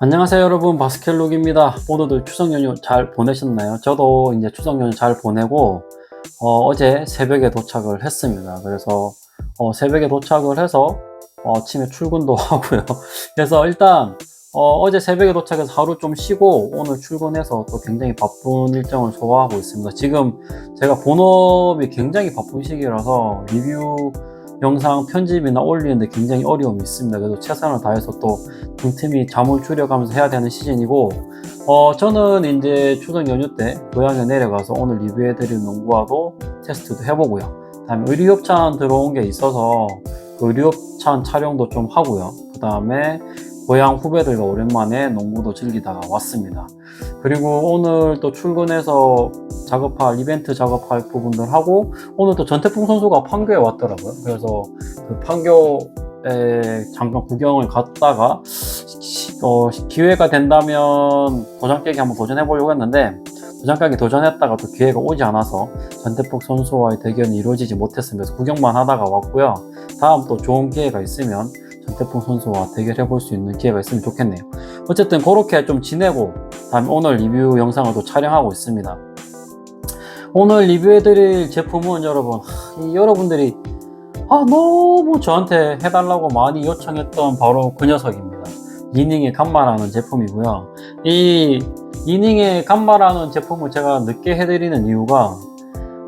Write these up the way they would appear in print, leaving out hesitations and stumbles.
안녕하세요 여러분, 바스켓룩입니다. 모두들 추석 연휴 잘 보내셨나요? 저도 이제 추석 연휴 잘 보내고 어제 새벽에 도착을 했습니다. 그래서 새벽에 도착을 해서 아침에 출근도 하고요. 그래서 일단 어제 새벽에 도착해서 하루 좀 쉬고 오늘 출근해서 또 굉장히 바쁜 일정을 소화하고 있습니다. 지금 제가 본업이 굉장히 바쁜 시기라서 리뷰 영상 편집이나 올리는데 굉장히 어려움이 있습니다. 그래서 최선을 다해서 또 틈틈이 잠을 줄여가면서 해야 되는 시즌이고, 저는 이제 추석 연휴 때 고향에 내려가서 오늘 리뷰해드릴 농구화도 테스트도 해보고요. 다음에 의류협찬 들어온 게 있어서 그 의류협찬 촬영도 좀 하고요. 그 다음에 고향 후배들과 오랜만에 농구도 즐기다가 왔습니다. 그리고 오늘 또 출근해서 이벤트 작업할 부분들 하고, 오늘 또 전태풍 선수가 판교에 왔더라고요. 그래서 그 판교에 잠깐 구경을 갔다가 기회가 된다면 도장 깨기 한번 도전해 보려고 했는데, 도장 깨기 도전했다가 또 기회가 오지 않아서 전태풍 선수와의 대결이 이루어지지 못했습니다. 그래서 구경만 하다가 왔고요. 다음 또 좋은 기회가 있으면 전태풍 선수와 대결해 볼 수 있는 기회가 있으면 좋겠네요. 어쨌든 그렇게 좀 지내고 다음에 오늘 리뷰 영상을 또 촬영하고 있습니다. 오늘 리뷰해드릴 제품은 여러분들이 너무 저한테 해달라고 많이 요청했던 바로 그 녀석입니다. 리닝의 감마라는 제품이고요. 이 리닝의 감마라는 제품을 제가 늦게 해드리는 이유가,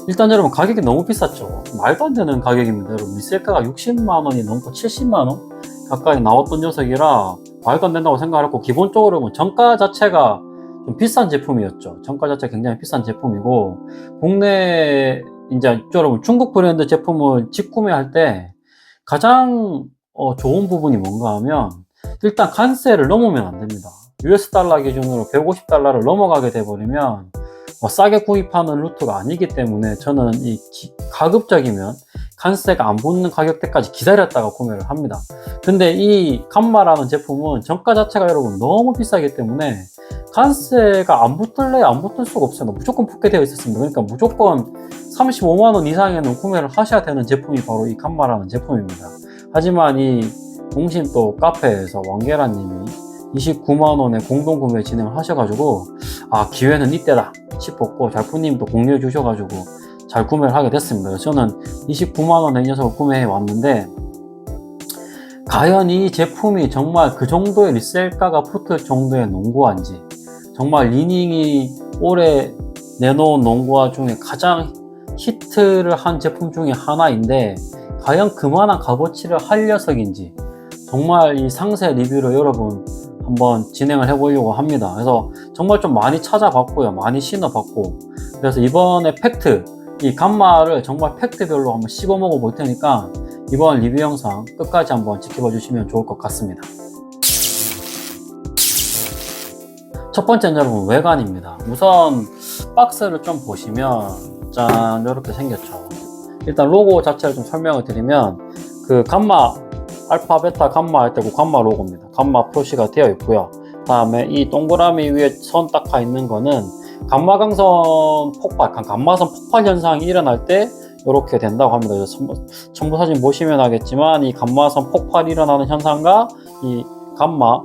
일단 여러분 가격이 너무 비쌌죠. 말도 안 되는 가격입니다. 여러분 리셀가가 60만원이 넘고 70만원 가까이 나왔던 녀석이라 말도 안 된다고 생각했고, 기본적으로 정가 자체가 좀 비싼 제품이었죠. 정가 자체가 굉장히 비싼 제품이고, 국내 이제 여러분 중국 브랜드 제품을 직구매할 때 가장 좋은 부분이 뭔가 하면, 일단 관세를 넘으면 안 됩니다. US 달러 기준으로 150달러를 넘어가게 돼버리면 싸게 구입하는 루트가 아니기 때문에 저는 이 가급적이면 관세가 안 붙는 가격대까지 기다렸다가 구매를 합니다. 근데 이 감마라는 제품은 정가 자체가 여러분 너무 비싸기 때문에 관세가 안 붙을 수가 없어요. 무조건 붙게 되어 있었습니다. 그러니까 무조건 35만원 이상에는 구매를 하셔야 되는 제품이 바로 이 감마라는 제품입니다. 하지만 이 공신 또 카페에서 왕계라님이 29만원에 공동구매 진행을 하셔가지고 기회는 이때다 싶었고, 잘프님도 공유해 주셔가지고 잘 구매를 하게 됐습니다. 그래서 저는 29만원에 이 녀석을 구매해 왔는데, 과연 이 제품이 정말 그 정도의 리셀가가 붙을 정도의 농구화인지, 정말 리닝이 올해 내놓은 농구화 중에 가장 히트를 한 제품 중에 하나인데 과연 그만한 값어치를 할 녀석인지, 정말 이 상세 리뷰를 여러분 한번 진행을 해보려고 합니다. 그래서 정말 좀 많이 찾아봤고요. 많이 신어봤고, 그래서 이번에 이 감마를 정말 팩트별로 한번 씹어 먹어 볼 테니까 이번 리뷰 영상 끝까지 한번 지켜봐 주시면 좋을 것 같습니다. 첫 번째는 여러분 외관입니다. 우선 박스를 좀 보시면 짠, 이렇게 생겼죠. 일단 로고 자체를 좀 설명을 드리면, 그 감마 알파 베타 감마 할 때 그 감마 로고입니다. 감마 표시가 되어 있고요. 다음에 이 동그라미 위에 선 딱 가 있는 거는 감마선 폭발 현상이 일어날 때 이렇게 된다고 합니다. 그래서 첨부 사진 보시면 알겠지만, 이 감마선 폭발이 일어나는 현상과 이 감마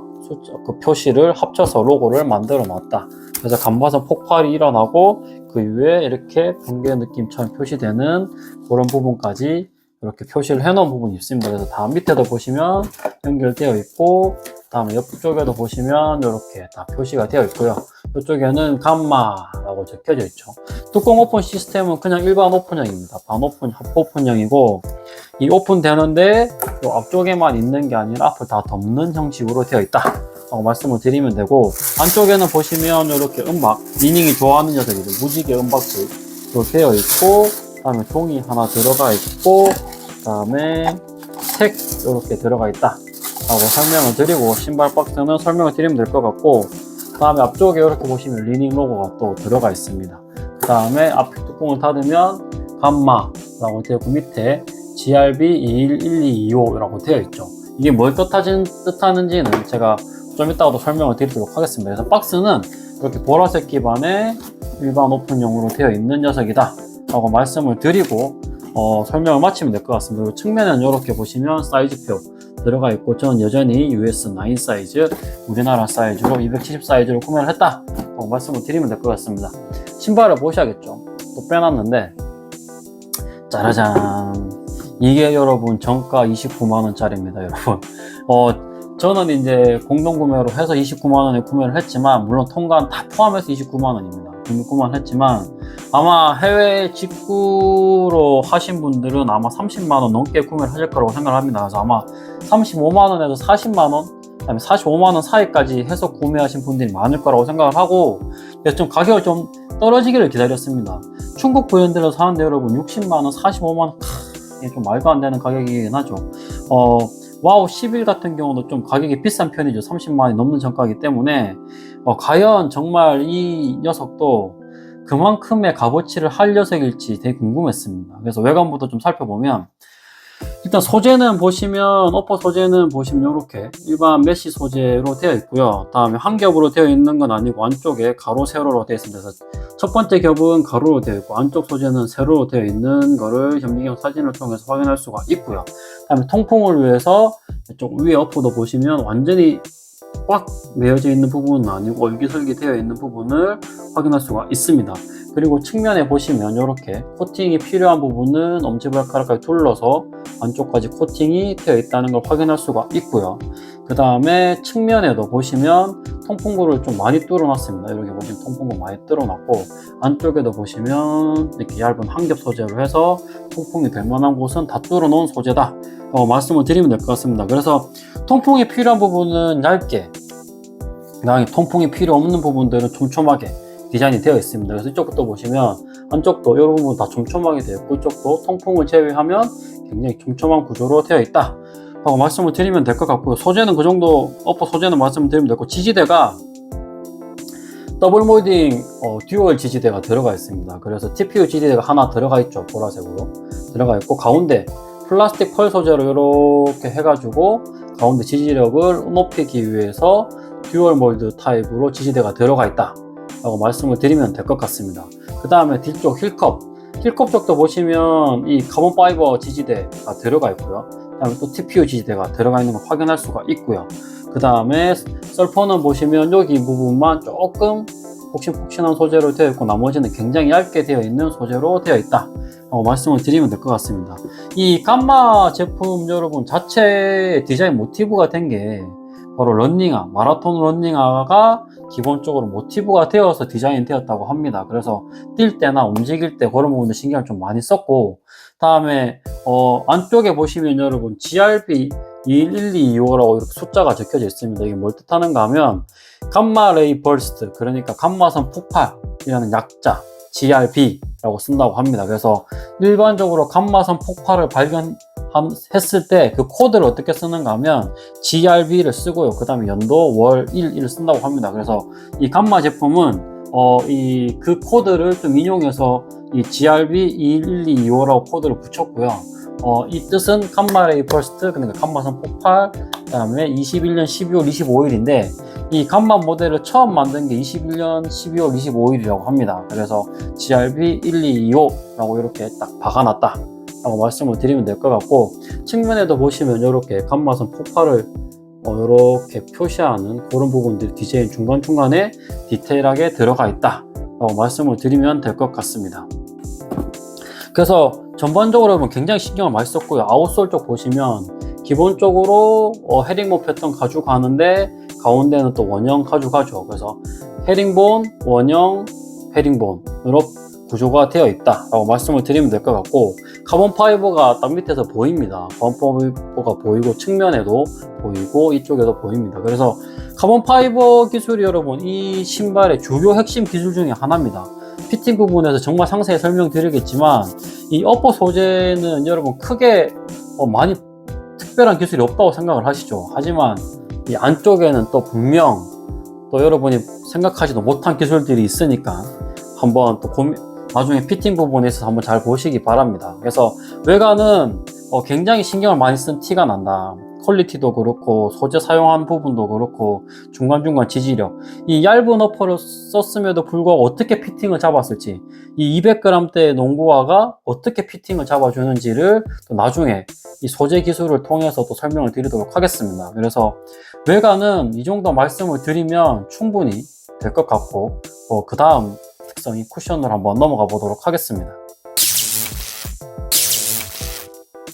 그 표시를 합쳐서 로고를 만들어 놨다. 그래서 감마선 폭발이 일어나고 그 위에 이렇게 번개 느낌처럼 표시되는 그런 부분까지 이렇게 표시를 해놓은 부분이 있습니다. 그래서 다음 밑에도 보시면 연결되어 있고, 다음에 옆쪽에도 보시면 이렇게 다 표시가 되어 있고요. 이쪽에는 감마라고 적혀져 있죠. 뚜껑 오픈 시스템은 그냥 일반 오픈형입니다. 반 오픈, 합 오픈형이고, 이 오픈되는데 이 앞쪽에만 있는 게 아니라 앞을 다 덮는 형식으로 되어 있다 라고 말씀을 드리면 되고, 안쪽에는 보시면 이렇게 리닝이 좋아하는 녀석이죠. 무지개 은박지로 되어 있고, 그 다음에 종이 하나 들어가 있고, 그 다음에 색 이렇게 들어가 있다 라고 설명을 드리고, 신발 박스는 설명을 드리면 될 것 같고, 그 다음에 앞쪽에 이렇게 보시면 리닝 로고가 또 들어가 있습니다. 그 다음에 앞 뚜껑을 닫으면 감마라고 되어 있고, 밑에 GRB211225 라고 되어 있죠. 이게 뭘 뜻하는지는 제가 좀 이따가도 설명을 드리도록 하겠습니다. 그래서 박스는 이렇게 보라색 기반의 일반 오픈형으로 되어 있는 녀석이다 라고 말씀을 드리고 설명을 마치면 될 것 같습니다. 그리고 측면은 이렇게 보시면 사이즈표 들어가 있고, 저는 여전히 US9 사이즈, 우리나라 사이즈로 270 사이즈로 구매를 했다 말씀을 드리면 될 것 같습니다. 신발을 보셔야겠죠. 또 빼놨는데, 짜라잔, 이게 여러분 정가 29만원짜리입니다 여러분. 저는 이제 공동구매로 해서 29만원에 구매를 했지만, 물론 통관 다 포함해서 29만원입니다. 29만원 했지만, 아마 해외 직구로 하신 분들은 아마 30만원 넘게 구매를 하실 거라고 생각합니다. 그래서 아마 35만원에서 40만원, 그다음에 45만원 사이까지 해서 구매하신 분들이 많을 거라고 생각을 하고, 그래서 좀 가격을 좀 떨어지기를 기다렸습니다. 중국 브랜드를 사는데 여러분 60만원, 45만원, 이게 좀 말도 안 되는 가격이긴 하죠. 와우 11 같은 경우도 좀 가격이 비싼 편이죠. 30만원이 넘는 정가이기 때문에, 과연 정말 이 녀석도 그만큼의 값어치를 할 녀석일지 되게 궁금했습니다. 그래서 외관부터 좀 살펴보면, 일단 소재는 보시면, 어퍼 소재는 보시면 이렇게 일반 메쉬 소재로 되어 있고요. 다음에 한 겹으로 되어 있는 건 아니고 안쪽에 가로 세로로 되어 있습니다. 그래서 첫 번째 겹은 가로로 되어 있고 안쪽 소재는 세로로 되어 있는 거를 현미경 사진을 통해서 확인할 수가 있고요. 다음에 통풍을 위해서 이쪽 위에 어퍼도 보시면 완전히 꽉 메어져 있는 부분은 아니고 얼기설기 되어 있는 부분을 확인할 수가 있습니다. 그리고 측면에 보시면 이렇게 코팅이 필요한 부분은 엄지발가락까지 둘러서 안쪽까지 코팅이 되어 있다는 걸 확인할 수가 있고요. 그 다음에 측면에도 보시면 통풍구를 좀 많이 뚫어놨습니다. 이렇게 보시면 통풍구 많이 뚫어놨고, 안쪽에도 보시면 이렇게 얇은 한 겹 소재로 해서 통풍이 될 만한 곳은 다 뚫어놓은 소재다 말씀을 드리면 될 것 같습니다. 그래서 통풍이 필요한 부분은 얇게, 그다음에 통풍이 필요 없는 부분들은 촘촘하게 디자인이 되어 있습니다. 그래서 이쪽부터 보시면 안쪽도 이 부분 다 촘촘하게 되어 있고, 이쪽도 통풍을 제외하면 굉장히 촘촘한 구조로 되어 있다 하고 말씀을 드리면 될 것 같고요. 소재는 그 정도, 어퍼 소재는 말씀을 드리면 되고, 지지대가 더블 몰딩 듀얼 지지대가 들어가 있습니다. 그래서 TPU 지지대가 하나 들어가 있죠. 보라색으로 들어가 있고, 가운데 플라스틱 펄 소재로 이렇게 해가지고 가운데 지지력을 높이기 위해서 듀얼 몰드 타입으로 지지대가 들어가 있다 라고 말씀을 드리면 될 것 같습니다. 그 다음에 뒤쪽 힐컵 쪽도 보시면 이 카본 파이버 지지대가 들어가 있고요. 그 다음에 또 TPU 지지대가 들어가 있는 걸 확인할 수가 있고요. 그 다음에 썰퍼는 보시면 여기 부분만 조금 폭신폭신한 소재로 되어 있고, 나머지는 굉장히 얇게 되어 있는 소재로 되어 있다 라고 말씀을 드리면 될 것 같습니다. 이 감마 제품 여러분 자체 디자인 모티브가 된 게 바로 런닝화, 마라톤 런닝화가 기본적으로 모티브가 되어서 디자인 되었다고 합니다. 그래서 뛸 때나 움직일 때 그런 부분들 신경을 좀 많이 썼고, 다음에 안쪽에 보시면 여러분 GRB 21225라고 이렇게 숫자가 적혀져 있습니다. 이게 뭘 뜻하는가 하면 감마 레이 벌스트, 그러니까 감마선 폭발이라는 약자 GRB라고 쓴다고 합니다. 그래서 일반적으로 감마선 폭발을 발견했을 때 그 코드를 어떻게 쓰는가 하면 GRB를 쓰고요. 그 다음에 연도, 월, 일을 쓴다고 합니다. 그래서 이 감마 제품은 그 코드를 좀 인용해서 이 GRB 21225라고 코드를 붙였고요. 이 뜻은 감마 레이 버스트, 그러니까 감마선 폭발, 그 다음에 21년 12월 25일인데 이 감마 모델을 처음 만든 게 21년 12월 25일이라고 합니다. 그래서 GRB 1225라고 이렇게 딱 박아놨다 라고 말씀을 드리면 될 것 같고, 측면에도 보시면 이렇게 감마선 폭발을 이렇게 표시하는 그런 부분들이 디자인 중간중간에 디테일하게 들어가 있다 라고 말씀을 드리면 될 것 같습니다. 그래서 전반적으로 보면 굉장히 신경을 많이 썼고요. 아웃솔 쪽 보시면 기본적으로 헤링본 패턴 가져가는데 가운데는 또 원형 가져가죠. 그래서 헤링본, 원형, 헤링본으로 구조가 되어 있다 라고 말씀을 드리면 될 것 같고, 카본 파이버가 딱 밑에서 보입니다. 카본 파이버가 보이고, 측면에도 보이고, 이쪽에도 보입니다. 그래서 카본 파이버 기술이 여러분 이 신발의 주요 핵심 기술 중에 하나입니다. 피팅 부분에서 정말 상세히 설명드리겠지만, 이 어퍼 소재는 여러분 크게 많이 특별한 기술이 없다고 생각을 하시죠. 하지만 이 안쪽에는 또 분명 또 여러분이 생각하지도 못한 기술들이 있으니까 한번 또 나중에 피팅 부분에 있어서 한번 잘 보시기 바랍니다. 그래서 외관은 굉장히 신경을 많이 쓴 티가 난다. 퀄리티도 그렇고 소재 사용한 부분도 그렇고 중간중간 지지력, 이 얇은 어퍼를 썼음에도 불구하고 어떻게 피팅을 잡았을지, 이 200g대의 농구화가 어떻게 피팅을 잡아주는지를 또 나중에 이 소재 기술을 통해서 또 설명을 드리도록 하겠습니다. 그래서 외관은 이 정도 말씀을 드리면 충분히 될 것 같고, 그 다음 특성이 쿠션으로 한번 넘어가 보도록 하겠습니다.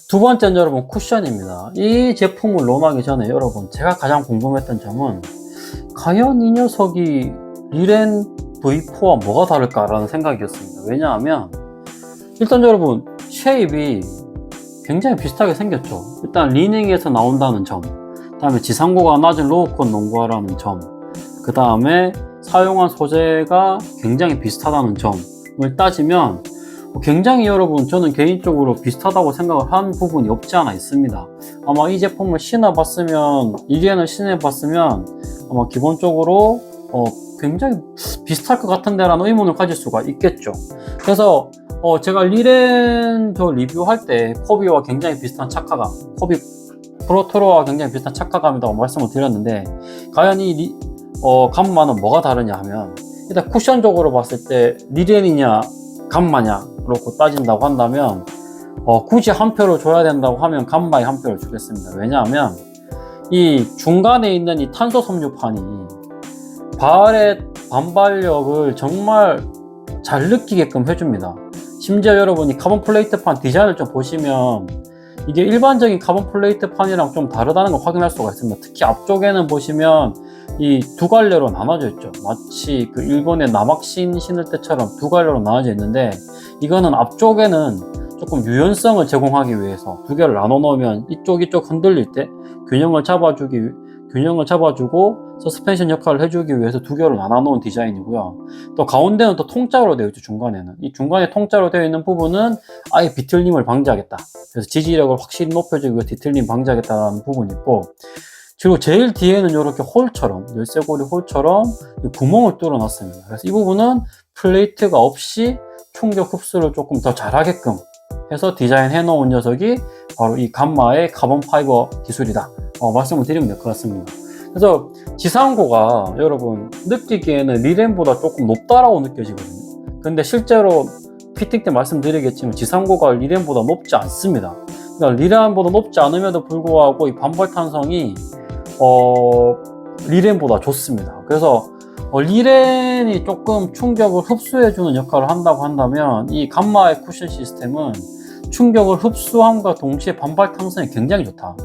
두 번째는 여러분 쿠션입니다. 이 제품을 론하기 전에 여러분 제가 가장 궁금했던 점은 과연 이 녀석이 리렌 V4와 뭐가 다를까라는 생각이었습니다. 왜냐하면 일단 여러분 쉐입이 굉장히 비슷하게 생겼죠. 일단 리닝에서 나온다는 점, 그 다음에 지상고가 낮은 로우컷 농구화라는 점, 그 다음에 사용한 소재가 굉장히 비슷하다는 점을 따지면 굉장히 여러분 저는 개인적으로 비슷하다고 생각을 한 부분이 없지 않아 있습니다. 아마 이 제품을 신어봤으면, 리렌을 신어봤으면 아마 기본적으로 굉장히 비슷할 것 같은데 라는 의문을 가질 수가 있겠죠. 그래서 제가 리렌 저 리뷰할 때 코비와 굉장히 비슷한 착화감, 코비 프로토로와 굉장히 비슷한 착화감이라고 말씀을 드렸는데, 과연 이 감마는 뭐가 다르냐 하면, 일단 쿠션적으로 봤을 때 리렌이냐 감마냐 그렇고 따진다고 한다면 굳이 한 표를 줘야 된다고 하면 감마에 한 표를 주겠습니다. 왜냐하면 이 중간에 있는 이 탄소 섬유판이 발의 반발력을 정말 잘 느끼게끔 해줍니다. 심지어 여러분이 카본 플레이트판 디자인을 좀 보시면 이게 일반적인 카본 플레이트판이랑 좀 다르다는 걸 확인할 수가 있습니다. 특히 앞쪽에는 보시면 이 두 갈래로 나눠져 있죠. 마치 그 일본의 남학신 신을 때처럼 두 갈래로 나눠져 있는데, 이거는 앞쪽에는 조금 유연성을 제공하기 위해서 두 개를 나눠 놓으면 이쪽 흔들릴 때 균형을 잡아주고 서스펜션 역할을 해주기 위해서 두 개로 나눠 놓은 디자인이고요. 또 가운데는 또 통짜로 되어 있죠. 중간에는 이 중간에 통짜로 되어 있는 부분은 아예 비틀림을 방지하겠다, 그래서 지지력을 확실히 높여주기 위해 비틀림 방지하겠다는 부분이 있고, 그리고 제일 뒤에는 이렇게 홀처럼, 열쇠고리 홀처럼 구멍을 뚫어 놨습니다. 그래서 이 부분은 플레이트가 없이 충격 흡수를 조금 더 잘하게끔 해서 디자인해 놓은 녀석이 바로 이 감마의 카본 파이버 기술이다 말씀을 드리면 될 것 같습니다. 그래서 지상고가 여러분 느끼기에는 리렌보다 조금 높다라고 느껴지거든요. 근데 실제로 피팅 때 말씀드리겠지만 지상고가 리렌보다 높지 않습니다. 그러니까 리렌보다 높지 않음에도 불구하고 이 반발 탄성이 리렌보다 좋습니다. 그래서 리렌이 조금 충격을 흡수해주는 역할을 한다고 한다면, 이 감마의 쿠션 시스템은 충격을 흡수함과 동시에 반발 탄성이 굉장히 좋다.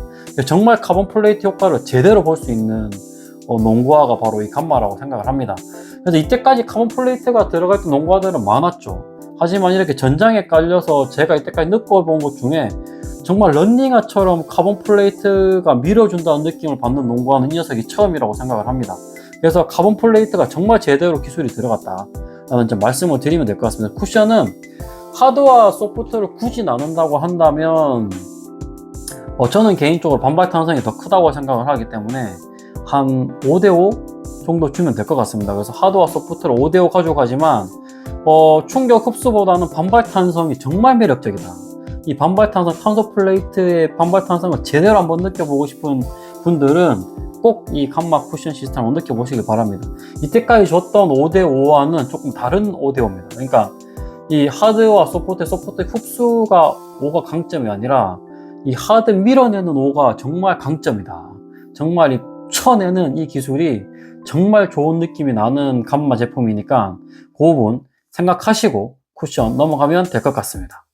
정말 카본 플레이트 효과를 제대로 볼 수 있는 농구화가 바로 이 감마라고 생각을 합니다. 그래서 이때까지 카본 플레이트가 들어가 있던 농구화들은 많았죠. 하지만 이렇게 전장에 깔려서 제가 이때까지 느껴본 것 중에 정말 런닝화처럼 카본 플레이트가 밀어준다는 느낌을 받는 농구화는 이 녀석이 처음이라고 생각을 합니다. 그래서 카본 플레이트가 정말 제대로 기술이 들어갔다 라는 점 말씀을 드리면 될 것 같습니다. 쿠션은 하드와 소프트를 굳이 나눈다고 한다면 저는 개인적으로 반발 탄성이 더 크다고 생각을 하기 때문에 한 5대5 정도 주면 될 것 같습니다. 그래서 하드와 소프트를 5대5 가져가지만 충격 흡수보다는 반발 탄성이 정말 매력적이다. 이 반발 탄성, 탄소 플레이트의 반발 탄성을 제대로 한번 느껴보고 싶은 분들은 꼭 이 감마 쿠션 시스템을 느껴보시길 바랍니다. 이때까지 줬던 5대5와는 조금 다른 5대5입니다. 그러니까 이 하드와 소프트 흡수가 5가 강점이 아니라 이 하드 밀어내는 5가 정말 강점이다. 정말 이 쳐내는 이 기술이 정말 좋은 느낌이 나는 감마 제품이니까 그 부분 생각하시고 쿠션 넘어가면 될 것 같습니다.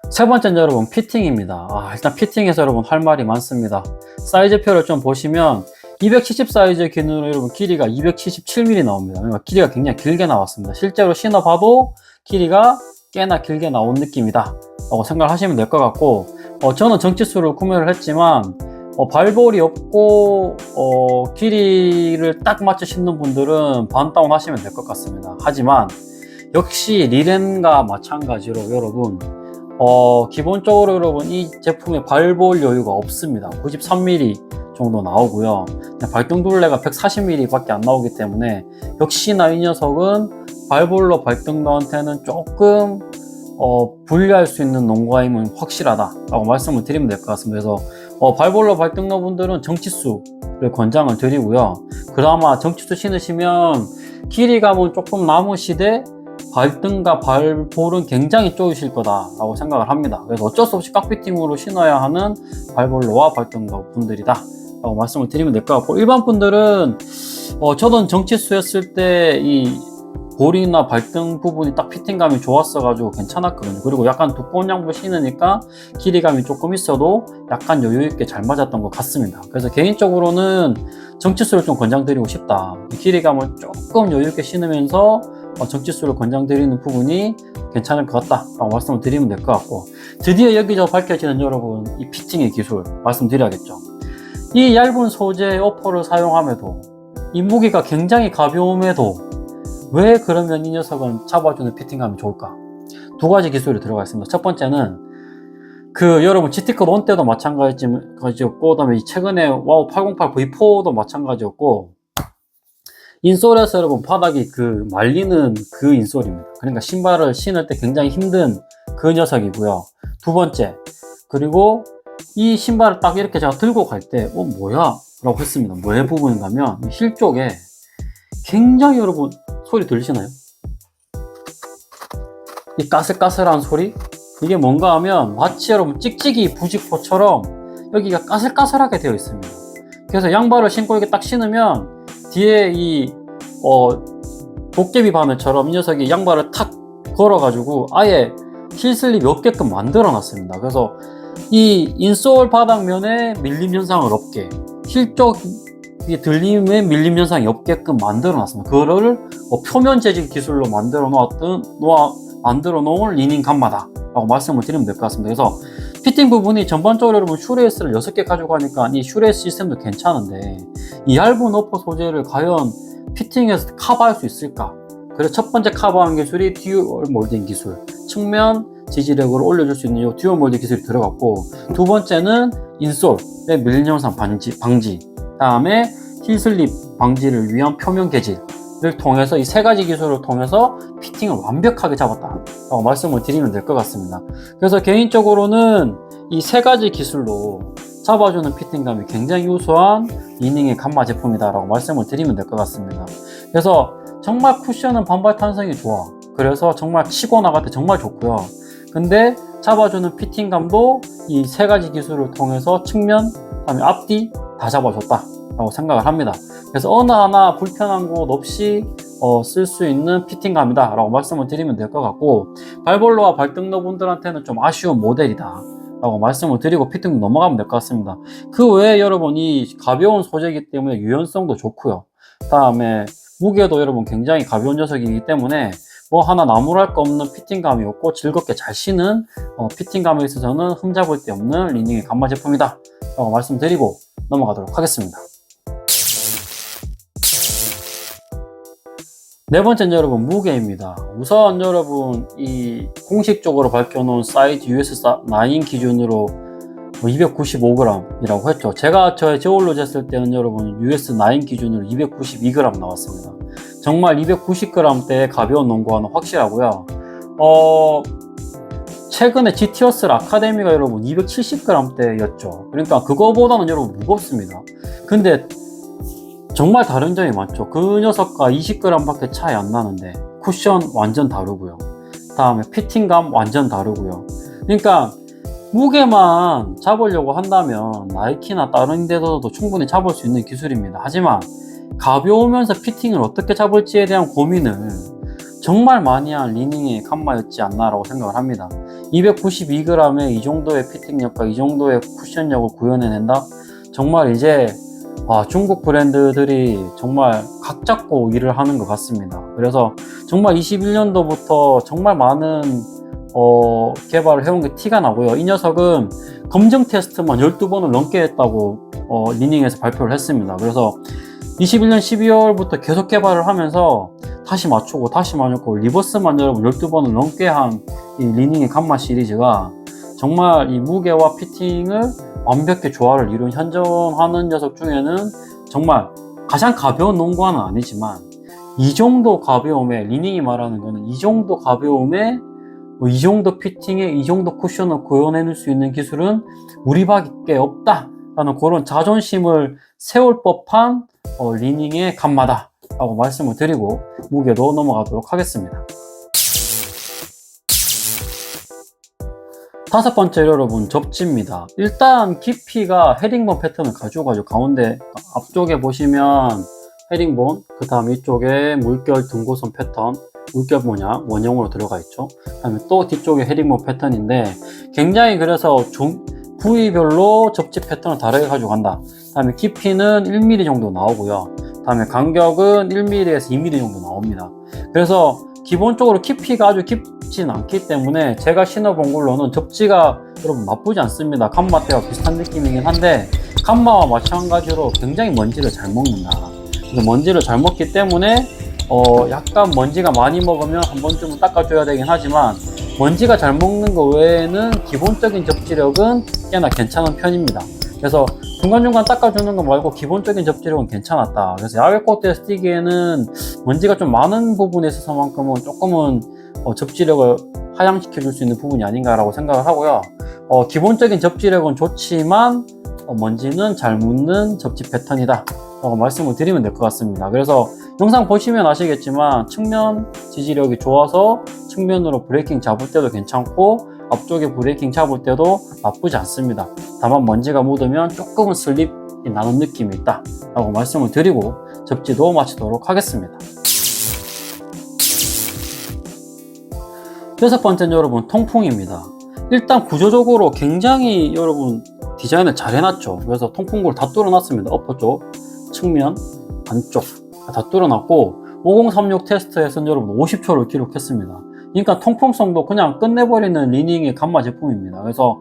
세 번째는 여러분 피팅입니다. 일단 피팅에서 여러분 할 말이 많습니다. 사이즈표를 좀 보시면 270 사이즈 기준으로 여러분 길이가 277mm 나옵니다. 그러니까 길이가 굉장히 길게 나왔습니다. 실제로 신어봐도 길이가 꽤나 길게 나온 느낌이다 라고 생각을 하시면 될 것 같고, 저는 정치수를 구매를 했지만 발볼이 없고 길이를 딱 맞춰 신는 분들은 반다운 하시면 될 것 같습니다. 하지만 역시 리렌과 마찬가지로 여러분 기본적으로 여러분 이 제품에 발볼 여유가 없습니다. 93mm 정도 나오고요. 발등 둘레가 140mm 밖에 안 나오기 때문에 역시나 이 녀석은 발볼로 발등러한테는 조금 분리할 수 있는 농구화 힘은 확실하다라고 말씀을 드리면 될 것 같습니다. 그래서 발볼로 발등로 분들은 정치수를 권장을 드리고요. 그나마 정치수 신으시면 길이감은 조금 남으시되 발등과 발볼은 굉장히 좁으실 거다라고 생각을 합니다. 그래서 어쩔 수 없이 깍피팅으로 신어야 하는 발볼로와 발등로 분들이다 라고 말씀을 드리면 될 것 같고, 일반 분들은 저는 정치수였을 때 이 볼이나 발등 부분이 딱 피팅감이 좋았어 가지고 괜찮았거든요. 그리고 약간 두꺼운 양복 신으니까 길이감이 조금 있어도 약간 여유 있게 잘 맞았던 것 같습니다. 그래서 개인적으로는 정치수를 좀 권장드리고 싶다, 길이감을 조금 여유 있게 신으면서 정치수를 권장드리는 부분이 괜찮을 것 같다 라고 말씀을 드리면 될 것 같고, 드디어 여기서 밝혀지는 여러분 이 피팅의 기술 말씀드려야겠죠. 이 얇은 소재의 어퍼를 사용함에도 이 무게가 굉장히 가벼움에도 왜 그러면 이 녀석은 잡아주는 피팅감이 좋을까? 두 가지 기술이 들어가 있습니다. 첫 번째는 여러분 GT컵 1 때도 마찬가지였고, 그 다음에 최근에 와우 808 V4도 마찬가지였고, 인솔에서 여러분 바닥이 말리는 그 인솔입니다. 그러니까 신발을 신을 때 굉장히 힘든 그 녀석이고요. 두 번째, 그리고 이 신발을 딱 이렇게 제가 들고 갈 때 뭐야? 라고 했습니다. 뭐의 부분인가면 힐 쪽에 굉장히 여러분 소리 들리시나요? 이 까슬까슬한 소리? 이게 뭔가 하면 마치 여러분 찍찍이 부직포처럼 여기가 까슬까슬하게 되어 있습니다. 그래서 양발을 신고 이렇게 딱 신으면 뒤에 이 도깨비 바늘처럼 이 녀석이 양발을 탁 걸어가지고 아예 힐슬립이 없게끔 만들어 놨습니다. 그래서 이 인솔 바닥면에 밀림 현상을 없게, 힐 쪽이 들림에 밀림 현상이 없게끔 만들어 놨습니다. 그거를 표면 재질 기술로 만들어 놓은 리닝 감마다 라고 말씀을 드리면 될 것 같습니다. 그래서 피팅 부분이 전반적으로 여러분 슈레이스를 6개 가지고 하니까 이 슈레이스 시스템도 괜찮은데, 이 얇은 어퍼 소재를 과연 피팅해서 커버할 수 있을까? 그래서 첫 번째 커버하는 기술이 듀얼 몰딩 기술, 측면 지지력을 올려줄 수 있는 이 듀얼 몰딩 기술이 들어갔고, 두 번째는 인솔의 밀림 현상 방지, 다음에 힐슬립 방지를 위한 표면 개질을 통해서 이 세 가지 기술을 통해서 피팅을 완벽하게 잡았다 라고 말씀을 드리면 될 것 같습니다. 그래서 개인적으로는 이 세 가지 기술로 잡아주는 피팅감이 굉장히 우수한 리닝의 감마 제품이다 라고 말씀을 드리면 될 것 같습니다. 그래서 정말 쿠션은 반발 탄성이 좋아. 그래서 정말 치고 나갈 때 정말 좋고요. 근데 잡아주는 피팅감도 이 세 가지 기술을 통해서 측면, 그다음에 앞뒤 다 잡아줬다 라고 생각을 합니다. 그래서 어느 하나 불편한 곳 없이 쓸 수 있는 피팅감이다 라고 말씀을 드리면 될 것 같고, 발볼로와 발등로 분들한테는 좀 아쉬운 모델이다 라고 말씀을 드리고 피팅 넘어가면 될 것 같습니다. 그 외에 여러분이 가벼운 소재이기 때문에 유연성도 좋고요. 다음에 무게도 여러분 굉장히 가벼운 녀석이기 때문에 뭐 하나 나무랄 거 없는 피팅감이 없고 즐겁게 잘 신은 피팅감에 있어서는 흠잡을 데 없는 리닝의 감마 제품이다 라고 말씀드리고 넘어가도록 하겠습니다. 네 번째는 여러분 무게입니다. 우선 여러분 이 공식적으로 밝혀놓은 사이즈 US9 기준으로 295g 이라고 했죠. 제가 저울로 쟀을 때는 여러분 US9 기준으로 292g 나왔습니다. 정말 290g대의 가벼운 농구화는 확실하고요. 최근에 GT어스 아카데미가 여러분 270g대였죠. 그러니까 그거보다는 여러분 무겁습니다. 근데 정말 다른 점이 많죠. 그 녀석과 20g 밖에 차이 안 나는데 쿠션 완전 다르고요. 다음에 피팅감 완전 다르고요. 그러니까 무게만 잡으려고 한다면 나이키나 다른 데서도 충분히 잡을 수 있는 기술입니다. 하지만 가벼우면서 피팅을 어떻게 잡을지에 대한 고민을 정말 많이 한 리닝의 감마였지 않나라고 생각을 합니다. 292g의 이 정도의 피팅력과 이 정도의 쿠션력을 구현해낸다? 정말 이제 중국 브랜드들이 정말 각 잡고 일을 하는 것 같습니다. 그래서 정말 21년도부터 정말 많은 개발을 해온 게 티가 나고요. 이 녀석은 검증 테스트만 12번을 넘게 했다고 리닝에서 발표를 했습니다. 그래서 21년 12월부터 계속 개발을 하면서 다시 맞추고 리버스만 여러분 12번을 넘게 한 이 리닝의 감마 시리즈가 정말 이 무게와 피팅을 완벽히 조화를 이룬 현존하는 녀석 중에는 정말 가장 가벼운 농구화는 아니지만 이 정도 가벼움에, 리닝이 말하는 거는 이 정도 가벼움에 이 정도 피팅에 이 정도 쿠션을 구현해낼 수 있는 기술은 우리밖에 없다 라는 그런 자존심을 세울 법한 리닝의 감마다 라고 말씀을 드리고 무게도 넘어가도록 하겠습니다. 다섯 번째 여러분, 접지입니다. 일단 깊이가 헤링본 패턴을 가지고 가운데 앞쪽에 보시면 헤링본, 그 다음에 이쪽에 물결 등고선 패턴, 물결 모양 원형으로 들어가 있죠. 그 다음에 또 뒤쪽에 헤링본 패턴인데 굉장히 그래서 부위별로 접지 패턴을 다르게 가지고 간다. 그 다음에 깊이는 1mm 정도 나오고요. 그 다음에 간격은 1mm에서 2mm 정도 나옵니다. 그래서 기본적으로 깊이가 아주 깊진 않기 때문에 제가 신어본 걸로는 접지가 여러분 나쁘지 않습니다. 감마 때와 비슷한 느낌이긴 한데 감마와 마찬가지로 굉장히 먼지를 잘 먹는다. 그래서 먼지를 잘 먹기 때문에 약간 먼지가 많이 먹으면 한 번쯤은 닦아줘야 되긴 하지만 먼지가 잘 먹는 거 외에는 기본적인 접지력은 꽤나 괜찮은 편입니다. 그래서 중간중간 닦아주는 거 말고 기본적인 접지력은 괜찮았다. 그래서 야외 코트에서 뛰기에는 먼지가 좀 많은 부분에 있어서만큼은 조금은 접지력을 하향시켜 줄 수 있는 부분이 아닌가라고 생각을 하고요. 기본적인 접지력은 좋지만 먼지는 잘 묻는 접지 패턴이다 라고 말씀을 드리면 될 것 같습니다. 그래서 영상 보시면 아시겠지만 측면 지지력이 좋아서 측면으로 브레이킹 잡을 때도 괜찮고 앞쪽에 브레이킹 잡을 때도 나쁘지 않습니다. 다만 먼지가 묻으면 조금은 슬립이 나는 느낌이 있다 라고 말씀을 드리고 접지도 마치도록 하겠습니다. 여섯 번째는 여러분, 통풍입니다. 일단 구조적으로 굉장히 여러분 디자인을 잘 해놨죠. 그래서 통풍구를 다 뚫어놨습니다. 어퍼 쪽, 측면, 안쪽 다 뚫어놨고 5036 테스트에서는 여러분 50초를 기록했습니다. 그러니까 통풍성도 그냥 끝내버리는 리닝의 감마 제품입니다. 그래서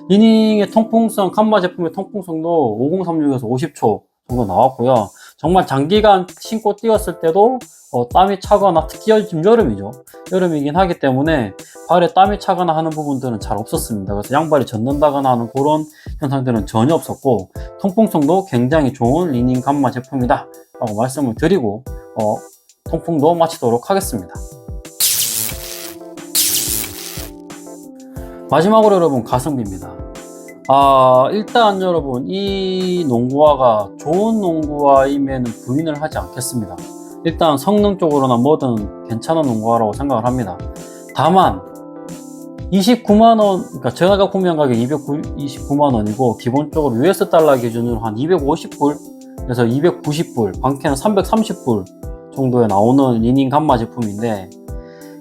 리닝의 통풍성, 감마 제품의 통풍성도 5036에서 50초 정도 나왔고요. 정말 장기간 신고 뛰었을 때도 땀이 차거나, 특히 요즘 여름이죠. 여름이긴 하기 때문에 발에 땀이 차거나 하는 부분들은 잘 없었습니다. 그래서 양발이 젖는다거나 하는 그런 현상들은 전혀 없었고 통풍성도 굉장히 좋은 리닝 감마 제품이다 라고 말씀을 드리고 통풍도 마치도록 하겠습니다. 마지막으로 여러분, 가성비입니다. 일단 여러분, 이 농구화가 좋은 농구화임에는 부인을 하지 않겠습니다. 일단 성능적으로나 뭐든 괜찮은 농구화라고 생각을 합니다. 다만 29만원, 그러니까 제가 구매한 가격이 229만원이고 기본적으로 US 달러 기준으로 한 250불에서 290불, 많게는 330불 정도에 나오는 리닝 감마 제품인데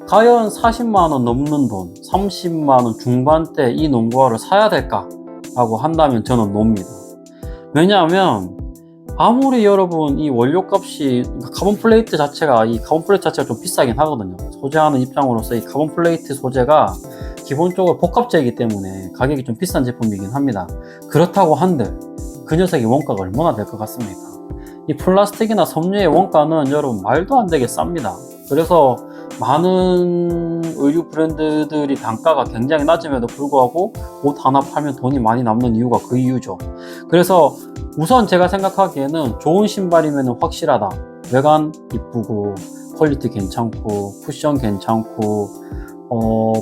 과연 40만원 넘는 돈, 30만원 중반대 이 농구화를 사야 될까? 라고 한다면 저는 놉니다. 왜냐하면 아무리 여러분 이 원료값이, 그러니까 카본 플레이트 자체가 좀 비싸긴 하거든요. 소재하는 입장으로서 이 카본 플레이트 소재가 기본적으로 복합재이기 때문에 가격이 좀 비싼 제품이긴 합니다. 그렇다고 한들 그 녀석의 원가가 얼마나 될 것 같습니까? 이 플라스틱이나 섬유의 원가는 여러분 말도 안 되게 쌉니다. 그래서 많은 의류 브랜드들이 단가가 굉장히 낮음에도 불구하고 옷 하나 팔면 돈이 많이 남는 이유가 그 이유죠. 그래서 우선 제가 생각하기에는 좋은 신발이면 확실하다. 외관 이쁘고 퀄리티 괜찮고 쿠션 괜찮고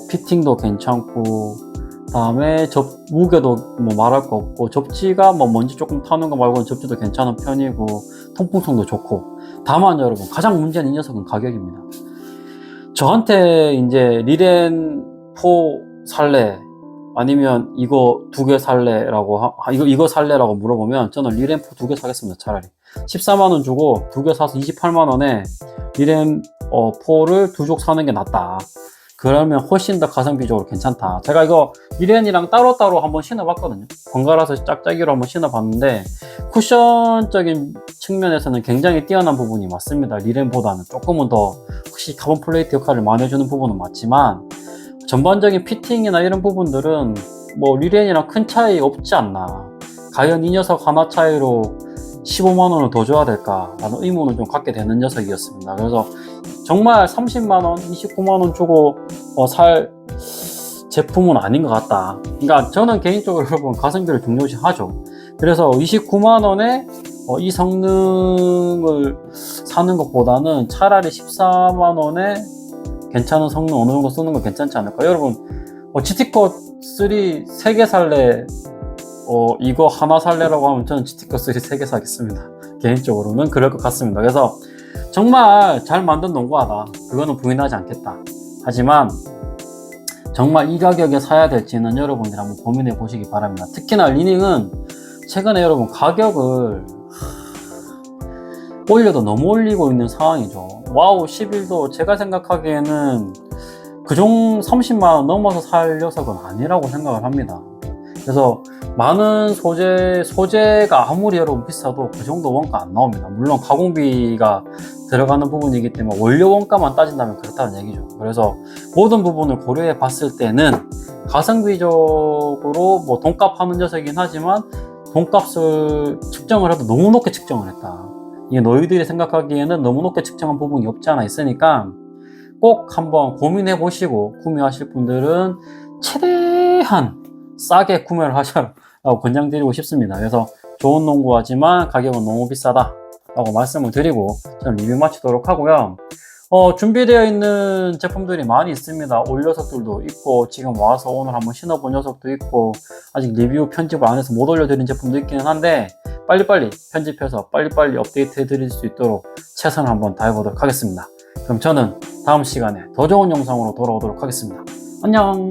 피팅도 괜찮고 다음에 무게도 뭐 말할 거 없고 접지가 뭐 먼지 조금 타는 거 말고는 접지도 괜찮은 편이고 통풍성도 좋고, 다만 여러분 가장 문제는 이 녀석은 가격입니다. 저한테 이제 리렌4 살래 아니면 이거 2개 살래라고 이거 살래라고 물어보면 저는 리렌4 2개 사겠습니다. 차라리 14만원 주고 2개 사서 28만원에 리렌4를 2족 사는 게 낫다. 그러면 훨씬 더 가성비적으로 괜찮다. 제가 이거 리렌이랑 따로따로 한번 신어봤거든요. 번갈아서 짝짝이로 한번 신어봤는데 쿠션적인 측면에서는 굉장히 뛰어난 부분이 맞습니다. 리렌보다는 조금은 더 혹시 카본 플레이트 역할을 많이 해주는 부분은 맞지만 전반적인 피팅이나 이런 부분들은 뭐 리렌이랑 큰 차이 없지 않나. 과연 이 녀석 하나 차이로 15만원을 더 줘야 될까 라는 의문을 좀 갖게 되는 녀석이었습니다. 그래서 정말 30만원, 29만원 주고 살 제품은 아닌 것 같다. 그러니까 저는 개인적으로 여러분 가성비를 중요시 하죠. 그래서 29만원에 이 성능을 사는 것보다는 차라리 14만원에 괜찮은 성능 어느 정도 쓰는 거 괜찮지 않을까? 여러분, GT컷 3 3개 살래? 이거 하나 살래라고 하면 저는 GT컷 3 3개 사겠습니다. 개인적으로는 그럴 것 같습니다. 그래서 정말 잘 만든 농구하다. 그거는 부인하지 않겠다. 하지만 정말 이 가격에 사야 될지는 여러분들이 한번 고민해 보시기 바랍니다. 특히나 리닝은 최근에 여러분 가격을 올려도 너무 올리고 있는 상황이죠. 와우 11도 제가 생각하기에는 그중 30만원 넘어서 살 녀석은 아니라고 생각을 합니다. 그래서 많은 소재가 아무리 여러분 비싸도 그 정도 원가 안 나옵니다. 물론 가공비가 들어가는 부분이기 때문에 원료 원가만 따진다면 그렇다는 얘기죠. 그래서 모든 부분을 고려해 봤을 때는 가성비적으로 뭐 돈값 하는 녀석이긴 하지만 돈값을 측정을 해도 너무 높게 측정을 했다. 이게 너희들이 생각하기에는 너무 높게 측정한 부분이 없지 않아 있으니까 꼭 한번 고민해 보시고 구매하실 분들은 최대한 싸게 구매를 하셔라고 권장드리고 싶습니다. 그래서 좋은 농구하지만 가격은 너무 비싸다 라고 말씀을 드리고 저는 리뷰 마치도록 하고요. 준비되어 있는 제품들이 많이 있습니다. 올 녀석들도 있고 지금 와서 오늘 한번 신어본 녀석도 있고 아직 리뷰 편집을 안 해서 못 올려드린 제품도 있기는 한데 빨리빨리 편집해서 빨리빨리 업데이트 해드릴 수 있도록 최선을 한번 다해보도록 하겠습니다. 그럼 저는 다음 시간에 더 좋은 영상으로 돌아오도록 하겠습니다. 안녕.